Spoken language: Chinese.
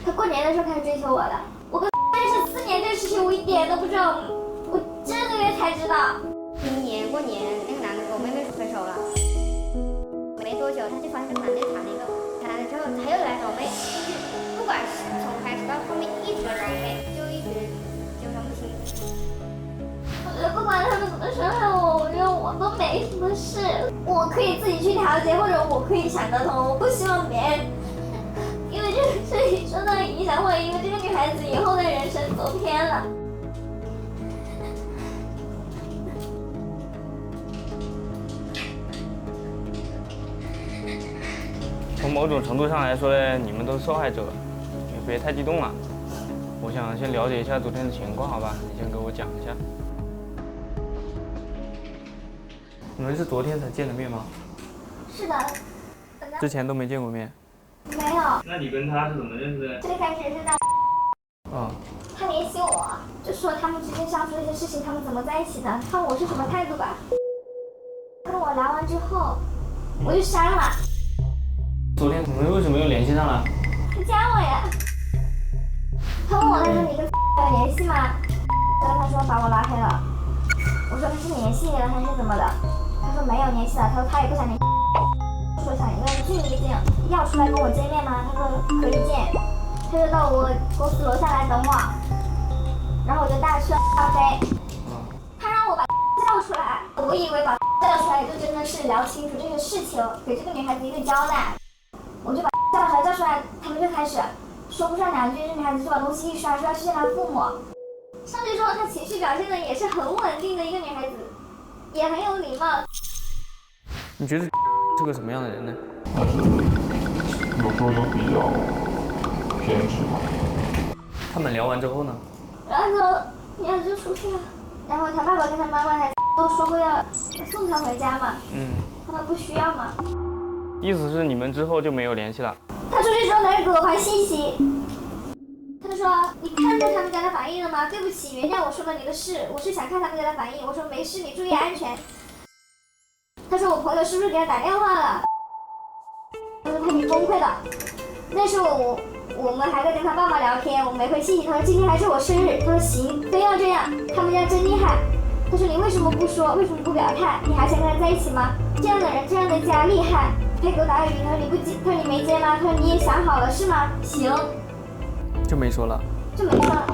他过年的时候开始追求我的，我跟认识4年这个事情我一点都不知道，我这个月才知道。今年过年那个男的跟我妹妹分手了，没多久他就发现那个男的谈谈了之后他又来找我妹，就是不管是从开始到后面一直来找我妹，就一直纠缠不清。我觉得不管他们怎么伤害我，我觉得我都没什么事，我可以自己去调节，或者我可以想得通，我不希望别人因为这个事情受到影响，或者因为这个女孩子以后的人生走偏了。从某种程度上来说呢，你们都是受害者，你别太激动了。我想先了解一下昨天的情况，好吧？你先给我讲一下。你们是昨天才见的面吗？是的。之前都没见过面？没有。那你跟他是怎么认识的？最开始是在他联系我，就说他们之间相处的一些事情，他们怎么在一起的，看我是什么态度吧。跟我聊完之后，我就删了。昨天你们为什么又联系上了？他加我呀。他问我，他说你跟有联系吗？我跟他说把我拉黑了。我说他是联系你了还是怎么的？他说没有联系了，他说他也不想联系。说想一个人近一近，要出来跟我见面吗？他说可以见。他就到我公司楼下来等我，然后我就大吃咖啡。他让我把叫出来，我以为把叫出来就真的是聊清楚这个事情，给这个女孩子一个交代。我就把叫出来，他们就开始说不上2句，这女孩子就把东西一刷，说要去见她父母。上去之后，她情绪表现的也是很稳定的一个女孩子，也很有礼貌。你觉得是个什么样的人呢？有时候就比较偏执嘛。他们聊完之后呢？然后女孩子就出去了，然后他爸爸跟他妈妈还都说过要送她回家嘛。他们不需要嘛。意思是你们之后就没有联系了？他出去之后开始给我发信息，他就说你看到他们家的反应了吗？对不起，原谅我说了你的事，我是想看他们家的反应。我说没事，你注意安全。他说我朋友是不是给他打电话了？他说他已经崩溃了。那时候我们还在跟他爸妈聊天，我没回信息。他说今天还是我生日。他说行，非要这样，他们家真厉害。他说你为什么不说？为什么不表态？你还想跟他在一起吗？这样的人，这样的家厉害。他给我打语音，他说你不接，他说你没接吗？他说你也想好了是吗？行，就没说了。就没说了。